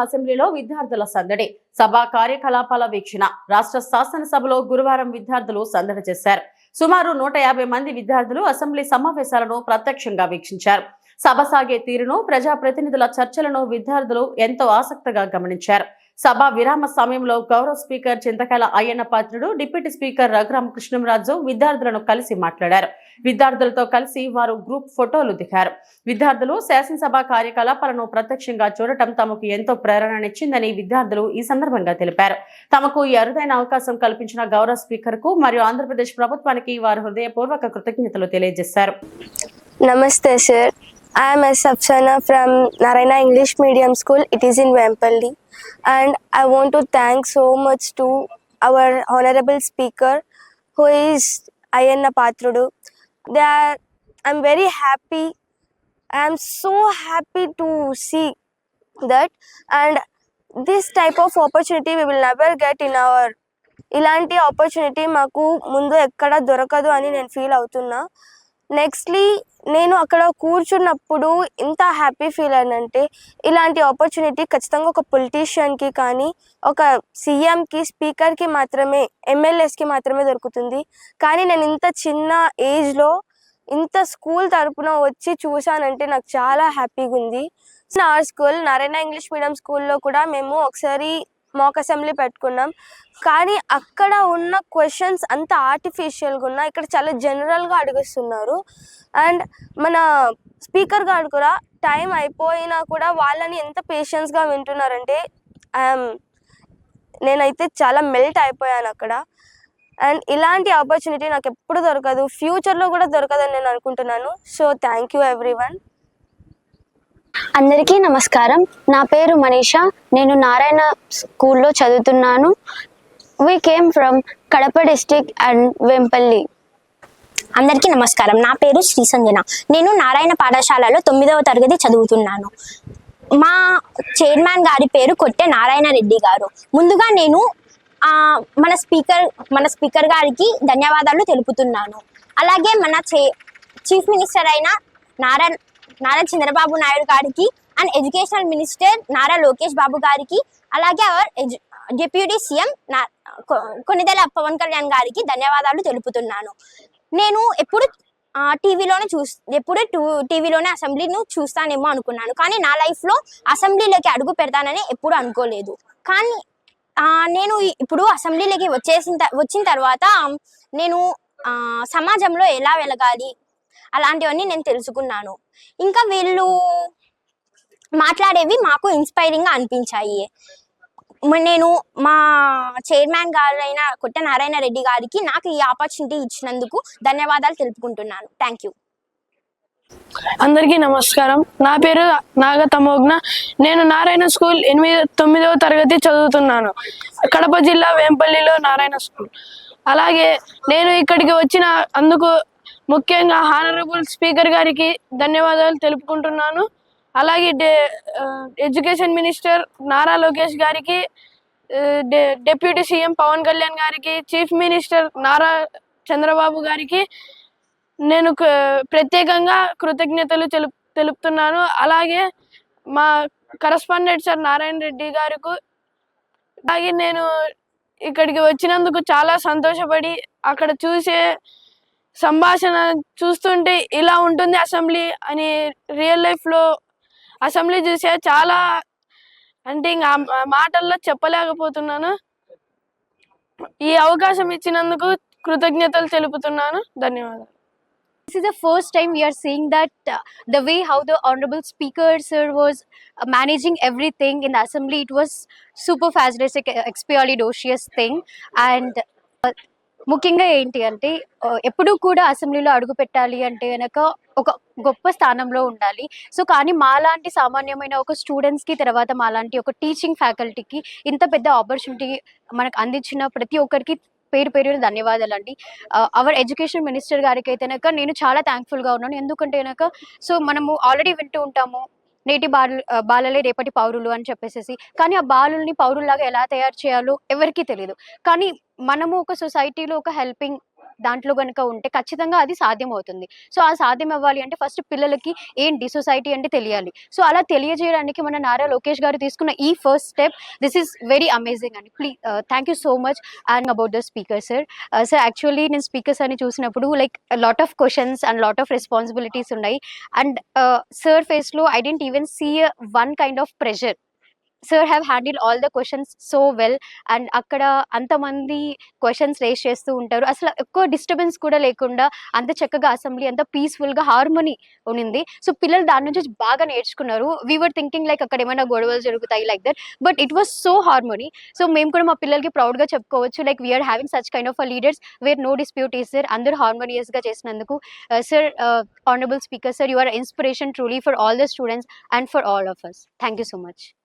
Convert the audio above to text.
అసెంబ్లీలో విద్యార్థుల సందడి సభా కార్యకలాపాల వీక్షణ రాష్ట్ర శాసనసభలో గురువారం విద్యార్థులు సందడి చేశారు. సుమారు 150 మంది విద్యార్థులు అసెంబ్లీ సమావేశాలను ప్రత్యక్షంగా వీక్షించారు. సభ సాగే తీరును, ప్రజాప్రతినిధుల చర్చలను విద్యార్థులు ఎంతో ఆసక్తిగా గమనించారు. సభ విరామ సమయంలో గౌరవ స్పీకర్ చింతకాయల అయ్యన్న పాత్రుడు, డిప్యూటీ స్పీకర్ రఘురామ కృష్ణంరాజు విద్యార్థులను కలిసి మాట్లాడారు. విద్యార్థులతో కలిసి వారు గ్రూప్ ఫోటోలు దిగారు. విద్యార్థులు శాసనసభ కార్యకలాపాలను ప్రత్యక్షంగా చూడటం తమకు ఎంతో ప్రేరణనిచ్చిందని విద్యార్థులు ఈ సందర్భంగా తెలిపారు. తమకు ఈ అరుదైన అవకాశం కల్పించిన గౌరవ స్పీకర్ కు మరియు ఆంధ్రప్రదేశ్ ప్రభుత్వానికి వారు హృదయపూర్వక కృతజ్ఞతలు తెలియజేశారు. నమస్తే sir. I am S. Afsana from Narayana English Medium School. It is in Vempalli. And I want to thank so much to our Honorable Speaker, who is Ayanna Pathrudu. I'm very happy. I am so happy to see that. And this type of opportunity we will never get in our ఇలాంటి opportunity మాకు ముందు ఎక్కడ దొరకదు అని నేను feel అవుతున్నా. Nextly నేను అక్కడ కూర్చున్నప్పుడు ఇంత హ్యాపీ ఫీల్ అయినంటే ఇలాంటి ఆపర్చునిటీ ఖచ్చితంగా ఒక పొలిటీషియన్కి కానీ ఒక సీఎంకి, స్పీకర్కి మాత్రమే, ఎమ్మెల్యేస్కి మాత్రమే దొరుకుతుంది. కానీ నేను ఇంత చిన్న ఏజ్లో ఇంత స్కూల్ తరపున వచ్చి చూసానంటే నాకు చాలా హ్యాపీగా ఉంది. నా స్కూల్ నారాయణ ఇంగ్లీష్ మీడియం స్కూల్లో కూడా మేము ఒకసారి మాక్ అసెంబ్లీ పెట్టుకున్నాం. కానీ అక్కడ ఉన్న క్వశ్చన్స్ అంత ఆర్టిఫిషియల్గా ఉన్నాయి, ఇక్కడ చాలా జనరల్గా అడుగుతున్నారు. అండ్ మన స్పీకర్ గారు కూడా టైం అయిపోయినా కూడా వాళ్ళని ఎంత పేషెన్స్గా వింటున్నారంటే నేనైతే చాలా మెల్ట్ అయిపోయాను అక్కడ. అండ్ ఇలాంటి ఆపర్చునిటీ నాకు ఎప్పుడు దొరకదు, ఫ్యూచర్లో కూడా దొరకదని నేను అనుకుంటున్నాను. So thank you everyone. అందరికీ నమస్కారం. నా పేరు మనీషా. నేను నారాయణ స్కూల్లో చదువుతున్నాను. We came from Kadapa district and Vempalli. అందరికీ నమస్కారం. నా పేరు శ్రీ సంజన. నేను నారాయణ పాఠశాలలో 9వ తరగతి చదువుతున్నాను. మా చైర్మన్ గారి పేరు కొట్టె నారాయణ రెడ్డి గారు. ముందుగా నేను మన స్పీకర్ గారికి ధన్యవాదాలు తెలుపుతున్నాను. అలాగే మన చీఫ్ మినిస్టర్ అయిన నారా చంద్రబాబు నాయుడు గారికి and educational minister Nara Lokesh Babu గారికి, అలాగే our deputy CM Konidela Pawan Kalyan గారికి ధన్యవాదాలు తెలుపుతున్నాను. నేను ఎప్పుడు టీవీలోనే అసెంబ్లీని చూస్తానేమో అనుకున్నాను, కానీ నా లైఫ్లో అసెంబ్లీలోకి అడుగు పెడతానని ఎప్పుడు అనుకోలేదు. కానీ నేను ఇప్పుడు అసెంబ్లీలోకి వచ్చిన తర్వాత నేను సమాజంలో ఎలా వెలగాలి అలాంటివన్నీ నేను తెలుసుకున్నాను. ఇంకా వీళ్ళు మాట్లాడేవి మాకు ఇన్స్పైరింగ్గా అనిపించాయి. నేను మా చైర్మన్ గారైన కొట్ట నారాయణ రెడ్డి గారికి నాకు ఈ ఆపర్చునిటీ ఇచ్చినందుకు ధన్యవాదాలు తెలుపుకుంటున్నాను. Thank you. అందరికీ నమస్కారం. నా పేరు నాగ తమోగ్న. నేను నారాయణ స్కూల్ 9వ తరగతి చదువుతున్నాను. కడప జిల్లా వేంపల్లిలో నారాయణ స్కూల్. అలాగే నేను ఇక్కడికి వచ్చిన అందుకు ముఖ్యంగా హానరబుల్ స్పీకర్ గారికి ధన్యవాదాలు తెలుపుకుంటున్నాను. అలాగే ఎడ్యుకేషన్ మినిస్టర్ నారా లోకేష్ గారికి, డిప్యూటీ సీఎం పవన్ కళ్యాణ్ గారికి, చీఫ్ మినిస్టర్ నారా చంద్రబాబు గారికి నేను ప్రత్యేకంగా కృతజ్ఞతలు తెలుపుతున్నాను. అలాగే మా కరస్పాండెంట్ సార్ నారాయణ రెడ్డి గారికి, అలాగే నేను ఇక్కడికి వచ్చినందుకు చాలా సంతోషపడి అక్కడ చూసే సంభాషణ చూస్తుంటే ఇలా ఉంటుంది అసెంబ్లీ అని రియల్ లైఫ్లో అసెంబ్లీ చూసే చాలా అంటే ఇంకా మాటల్లో చెప్పలేకపోతున్నాను. ఈ అవకాశం ఇచ్చినందుకు కృతజ్ఞతలు తెలుపుతున్నాను. ధన్యవాదాలు. This is the first time we are seeing that the way how the honorable speaker sir was managing everything in the assembly, it was super fantastic, expeditious thing. And ముఖ్యంగా ఏంటి అంటే ఎప్పుడూ కూడా అసెంబ్లీలో అడుగు పెట్టాలి అంటే కనుక ఒక గొప్ప స్థానంలో ఉండాలి. సో కానీ మాలాంటి సామాన్యమైన ఒక స్టూడెంట్స్కి, తర్వాత మాలాంటి ఒక టీచింగ్ ఫ్యాకల్టీకి ఇంత పెద్ద ఆపర్చునిటీ మనకు అందించిన ప్రతి ఒక్కరికి పేరు ధన్యవాదాలు అండి. అవర్ ఎడ్యుకేషన్ మినిస్టర్ గారికి అయితే కనుక నేను చాలా థ్యాంక్ఫుల్గా ఉన్నాను. ఎందుకంటే కనుక సో మనము ఆల్రెడీ వింటూ ఉంటాము నేటి బాలలే రేపటి పౌరులు అని చెప్పేసి, కానీ ఆ బాలుల్ని పౌరుల్లాగా ఎలా తయారు చేయాలో ఎవరికీ తెలియదు. కానీ మనము ఒక సొసైటీలో ఒక హెల్పింగ్ దాంట్లో గనుక ఉంటే ఖచ్చితంగా అది సాధ్యం అవుతుంది. సో ఆ సాధ్యం అవ్వాలి అంటే ఫస్ట్ పిల్లలకి ఏంటి సొసైటీ అంటే తెలియాలి. సో అలా తెలియజేయడానికి మన నారా లోకేష్ గారు తీసుకున్న ఈ first step this is very amazing అండి. Please thank you so much. And about the speaker sir, sir actually నేను స్పీకర్స్ అని చూసినప్పుడు like lot of questions and lot of responsibilities ఉన్నాయి. అండ్ సార్ ఫేస్ లో I didn't even see one kind of pressure. Sir have handled all the questions so well, and అక్కడ అంతమంది questions race చేస్తూ ఉంటారు. అసలు ఎక్కువ డిస్టర్బెన్స్ కూడా లేకుండా అంత చక్కగా అసెంబ్లీ అంత పీస్ఫుల్ గా హార్మోనీ ఉన్నింది. సో పిల్లలు దాని నుంచి బాగా నేర్చుకున్నారు. వీ వర్ థింకింగ్ లైక్ అక్కడ ఏమైనా గొడవలు జరుగుతాయి like that, but it was so harmony. So మేము కూడా మా పిల్లలకి ప్రౌడ్ గా చెప్పుకోవచ్చు like we are having such kind of leaders where no dispute is there. అందరూ హార్మోనియస్ గా చేసినందుకు sir, honourable speaker sir, you are inspiration truly for all the students and for all of us. Thank you so much.